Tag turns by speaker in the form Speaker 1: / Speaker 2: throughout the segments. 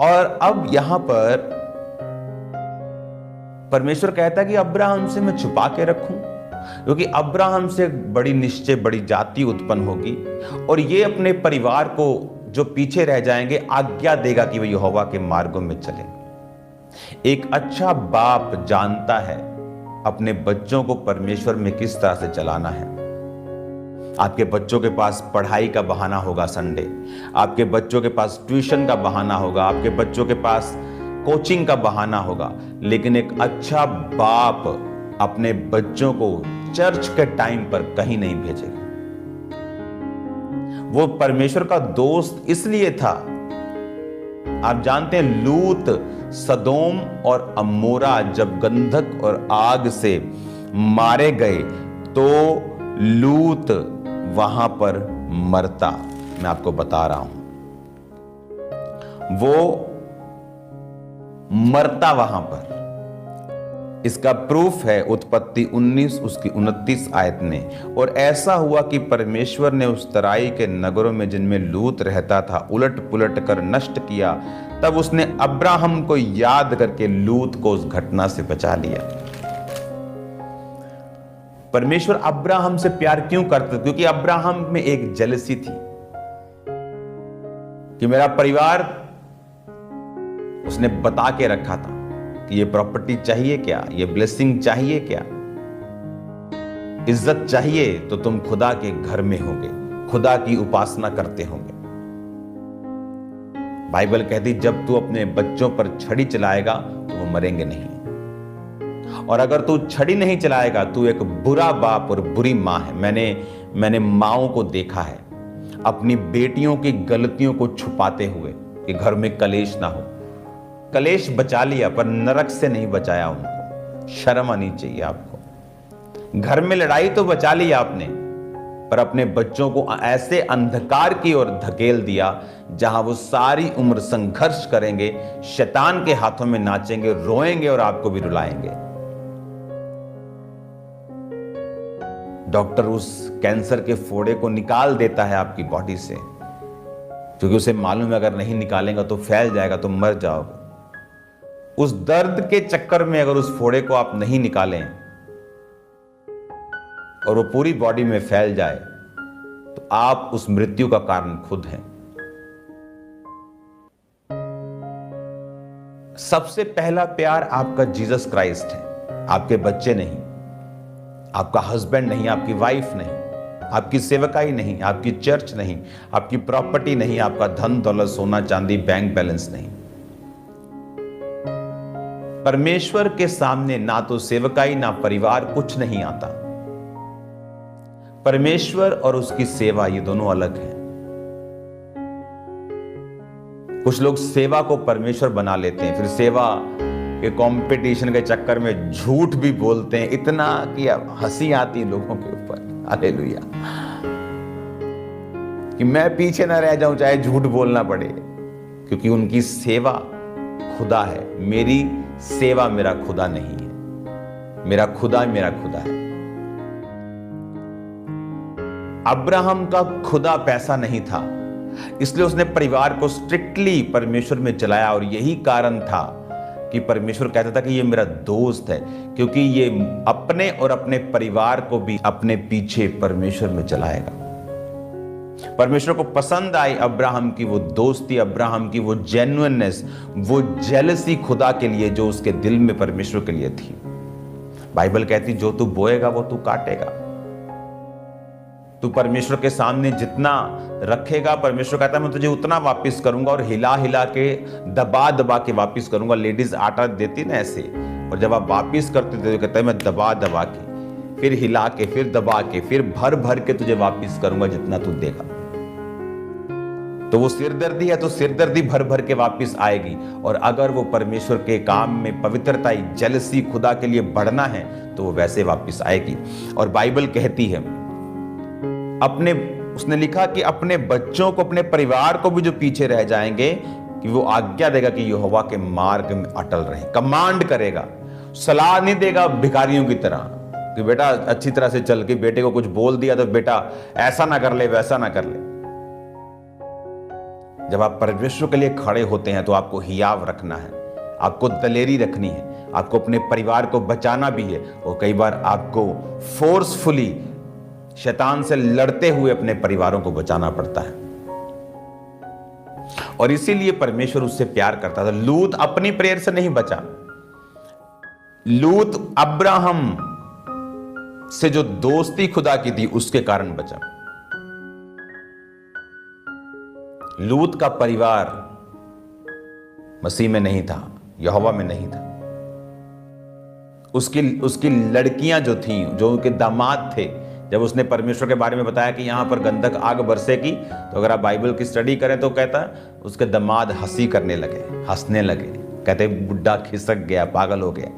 Speaker 1: और अब यहां पर परमेश्वर कहता है कि अब्राहम से मैं छुपा के रखूं, क्योंकि अब्राहम से बड़ी निश्चय बड़ी जाति उत्पन्न होगी और ये अपने परिवार को जो पीछे रह जाएंगे आज्ञा देगा कि वे यहोवा के मार्गों में चलें। एक अच्छा बाप जानता है अपने बच्चों को परमेश्वर में किस तरह से चलाना है। आपके बच्चों के पास पढ़ाई का बहाना होगा संडे, आपके बच्चों के पास ट्यूशन का बहाना होगा, आपके बच्चों के पास कोचिंग का बहाना होगा, लेकिन एक अच्छा बाप अपने बच्चों को चर्च के टाइम पर कहीं नहीं भेजेगा। वो परमेश्वर का दोस्त इसलिए था, आप जानते हैं लूत सदोम और अमोरा जब गंधक और आग से मारे गए तो लूत वहां पर मरता। मैं आपको बता रहा हूं, वो मरता वहां पर। इसका प्रूफ है उत्पत्ति 19 उसकी 29 आयत में। और ऐसा हुआ कि परमेश्वर ने उस तराई के नगरों में जिनमें लूत रहता था उलट पुलट कर नष्ट किया। तब उसने अब्राहम को याद करके लूत को उस घटना से बचा लिया। परमेश्वर अब्राहम से प्यार क्यों करता? क्योंकि अब्राहम में एक जेलसी थी कि मेरा परिवार, उसने बता के रखा था कि ये प्रॉपर्टी चाहिए क्या, ये ब्लेसिंग चाहिए क्या, इज्जत चाहिए तो तुम खुदा के घर में होंगे, खुदा की उपासना करते होंगे। बाइबल कहती जब तू अपने बच्चों पर छड़ी चलाएगा तो वो मरेंगे नहीं, और अगर तू छड़ी नहीं चलाएगा तू एक बुरा बाप और बुरी मां है। मैंने माओं को देखा है अपनी बेटियों की गलतियों को छुपाते हुए कि घर में कलेश ना हो। कलेश बचा लिया पर नरक से नहीं बचाया उनको। शर्म आनी चाहिए आपको। घर में लड़ाई तो बचा लिया आपने, पर अपने बच्चों को ऐसे अंधकार की ओर धकेल दिया जहां वो सारी उम्र संघर्ष करेंगे, शैतान के हाथों में नाचेंगे, रोएंगे और आपको भी रुलाएंगे। डॉक्टर उस कैंसर के फोड़े को निकाल देता है आपकी बॉडी से, क्योंकि उसे मालूम है अगर नहीं निकालेंगे तो फैल जाएगा, तो मर जाओगे। उस दर्द के चक्कर में अगर उस फोड़े को आप नहीं निकालें और वो पूरी बॉडी में फैल जाए तो आप उस मृत्यु का कारण खुद हैं। सबसे पहला प्यार आपका जीसस क्राइस्ट है, आपके बच्चे नहीं, आपका हस्बैंड नहीं, आपकी वाइफ नहीं, आपकी सेवकाई नहीं, आपकी चर्च नहीं, आपकी प्रॉपर्टी नहीं, आपका धन दौलत सोना चांदी बैंक बैलेंस नहीं। परमेश्वर के सामने ना तो सेवकाई ना परिवार कुछ नहीं आता। परमेश्वर और उसकी सेवा ये दोनों अलग हैं। कुछ लोग सेवा को परमेश्वर बना लेते हैं, फिर सेवा के कंपटीशन के चक्कर में झूठ भी बोलते हैं, इतना कि हंसी आती है लोगों के ऊपर। हालेलुया, कि मैं पीछे ना रह जाऊं चाहे झूठ बोलना पड़े, क्योंकि उनकी सेवा खुदा है। मेरी सेवा मेरा खुदा नहीं है, मेरा खुदा है। अब्राहम का खुदा पैसा नहीं था, इसलिए उसने परिवार को स्ट्रिक्टली परमेश्वर में चलाया। और यही कारण था कि परमेश्वर कहता था कि ये मेरा दोस्त है, क्योंकि ये अपने और अपने परिवार को भी अपने पीछे परमेश्वर में चलाएगा। परमेश्वर को पसंद आई अब्राहम की वो दोस्ती, अब्राहम की वो जेन्युइननेस, वो जेलसी खुदा के लिए जो उसके दिल में परमेश्वर के लिए थी। बाइबल कहती जो तू बोएगा वो तू काटेगा। तू परमेश्वर के सामने जितना रखेगा, परमेश्वर कहता है मैं तुझे उतना वापस करूंगा, और हिला हिला के दबा दबा के वापस करूंगा। लेडीज आटा देती ना ऐसे, और जब आप वापस करते थे तो कहता है मैं दबा दबा के, फिर हिला के, फिर दबा के, फिर भर भर के तुझे वापस करूंगा जितना तू देगा। तो वो सिरदर्दी है तो सिरदर्दी भर भर के वापस आएगी। और अगर वो परमेश्वर के काम में पवित्रता, जेलसी, खुदा के लिए बढ़ना है तो वो वैसे वापस आएगी। और बाइबल कहती है उसने लिखा कि अपने बच्चों को, अपने परिवार को भी जो पीछे रह जाएंगे, कि वो आज्ञा देगा कि यहोवा के मार्ग में अटल रहे। कमांड करेगा, सलाह नहीं देगा भिखारियों की तरह कि बेटा अच्छी तरह से चल, के बेटे को कुछ बोल दिया तो बेटा ऐसा ना कर ले वैसा ना कर ले। जब आप परमेश्वर के लिए खड़े होते हैं तो आपको हियाव रखना है, आपको दलेरी रखनी है, आपको अपने परिवार को बचाना भी है, और कई बार आपको फोर्सफुली शैतान से लड़ते हुए अपने परिवारों को बचाना पड़ता है। और इसीलिए परमेश्वर उससे प्यार करता था। लूत अपनी प्रेयर से नहीं बचा, लूत अब्राहम से जो दोस्ती खुदा की थी उसके कारण बचा। लूत का परिवार मसीह में नहीं था, यहोवा में नहीं था। उसकी लड़कियां जो थीं, जो उनके दामाद थे, जब उसने परमेश्वर के बारे में बताया कि यहां पर गंधक आग बरसेगी, तो अगर आप बाइबल की स्टडी करें तो कहता उसके दामाद हंसी करने लगे, हंसने लगे, कहते बुड्ढा खिसक गया, पागल हो गया,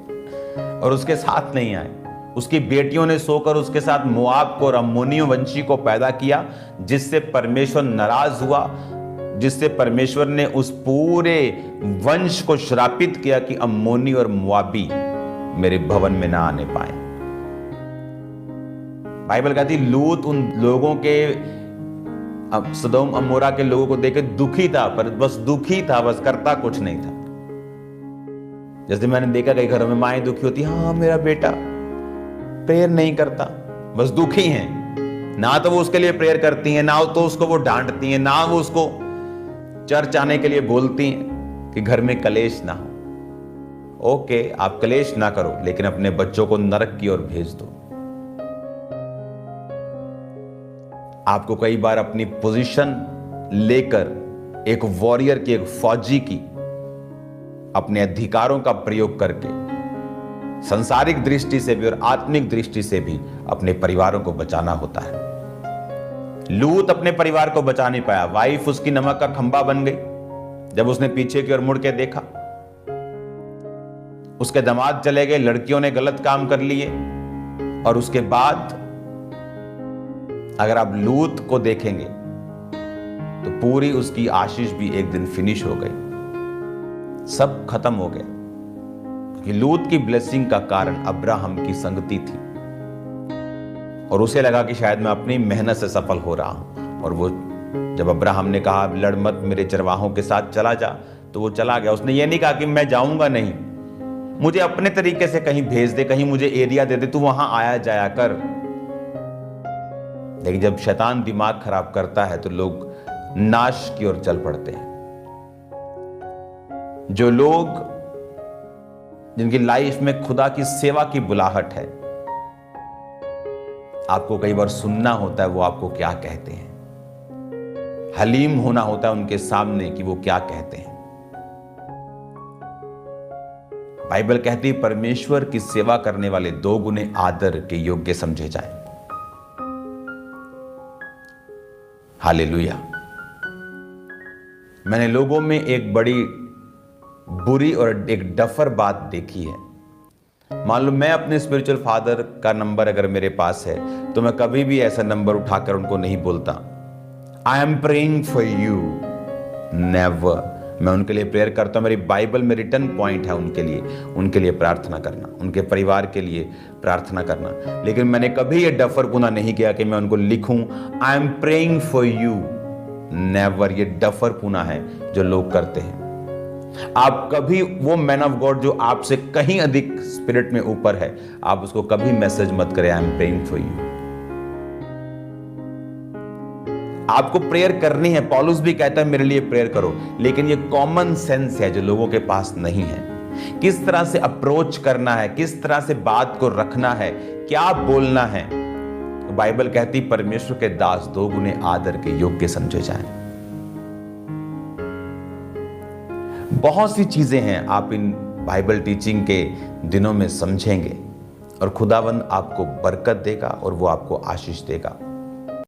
Speaker 1: और उसके साथ नहीं आए। उसकी बेटियों ने सोकर उसके साथ मोआब को और अम्मोनियों वंशी को पैदा किया, जिससे परमेश्वर नाराज हुआ, जिससे परमेश्वर ने उस पूरे वंश को श्रापित किया कि अम्मोनी और मोआबी मेरे भवन में ना आने पाए। बाइबल कहती लूत उन लोगों के, सदोम अमोरा के लोगों को देख दुखी था, पर बस दुखी था, बस करता कुछ नहीं था। जैसे मैंने देखा कई घरों में माएं दुखी होती, हाँ मेरा बेटा प्रेयर नहीं करता, बस दुखी हैं। ना तो वो उसके लिए प्रेयर करती हैं, ना तो उसको वो डांटती हैं, ना वो उसको चर्च आने के लिए बोलती हैं कि घर में कलेश ना हो। ओके, आप कलेश ना करो, लेकिन अपने बच्चों को नरक की ओर भेज दो। आपको कई बार अपनी पोजीशन लेकर एक वॉरियर की, एक फौजी की, अपने अधिकारों का प्रयोग करके सांसारिक दृष्टि से भी और आत्मिक दृष्टि से भी अपने परिवारों को बचाना होता है। लूत अपने परिवार को बचा नहीं पाया, वाइफ उसकी नमक का खंबा बन गई। जब उसने पीछे की ओर मुड़ के देखा, उसके दामाद चले गए, लड़कियों ने गलत काम कर लिए, और उसके बाद अगर आप लूत को देखेंगे तो पूरी उसकी आशीष भी एक दिन फिनिश हो गई, सब खत्म हो गया। क्योंकि लूत की ब्लेसिंग का कारण अब्राहम की संगति थी, और उसे लगा कि शायद मैं अपनी मेहनत से सफल हो रहा हूं। और वो जब अब्राहम ने कहा लड़ मत, मेरे चरवाहों के साथ चला जा, तो वो चला गया। उसने ये नहीं कहा कि मैं जाऊंगा नहीं, मुझे अपने तरीके से कहीं भेज दे, कहीं मुझे एरिया दे दे, तू वहां आया जाया कर। लेकिन जब शैतान दिमाग खराब करता है तो लोग नाश की ओर चल पड़ते हैं। जो लोग, जिनकी लाइफ में खुदा की सेवा की बुलाहट है, आपको कई बार सुनना होता है वो आपको क्या कहते हैं, हलीम होना होता है उनके सामने कि वो क्या कहते हैं। बाइबल कहती है परमेश्वर की सेवा करने वाले 2 गुने आदर के योग्य समझे जाएं। हालेलुया। मैंने लोगों में एक बड़ी बुरी और एक डफर बात देखी है। मान लो मैं अपने स्पिरिचुअल फादर का नंबर अगर मेरे पास है तो मैं कभी भी ऐसा नंबर उठाकर उनको नहीं बोलता I am praying for you, never. मैं उनके लिए प्रेयर करता हूं। मेरी बाइबल में रिटर्न पॉइंट है उनके लिए प्रार्थना करना, उनके परिवार के लिए प्रार्थना करना। लेकिन मैंने कभी ये डफर गुना नहीं किया कि मैं उनको लिखूं I am praying for you, never. ये डफर पुना है जो लोग करते हैं। आप कभी वो मैन ऑफ गॉड जो आपसे कहीं अधिक स्पिरिट में ऊपर है, आप उसको कभी मैसेज मत करें I am praying for you. आपको प्रेयर करनी है, पौलुस भी कहता है मेरे लिए प्रेयर करो, लेकिन ये कॉमन सेंस है जो लोगों के पास नहीं है। किस तरह से अप्रोच करना है, किस तरह से बात को रखना है, क्या बोलना है। तो बाइबल कहती परमेश्वर के दास 2 गुने आदर के योग्य समझे जाएं। बहुत सी चीजें हैं आप इन बाइबल टीचिंग के दिनों में समझेंगे और खुदावंद आपको बरकत देगा और वो आपको आशीष देगा।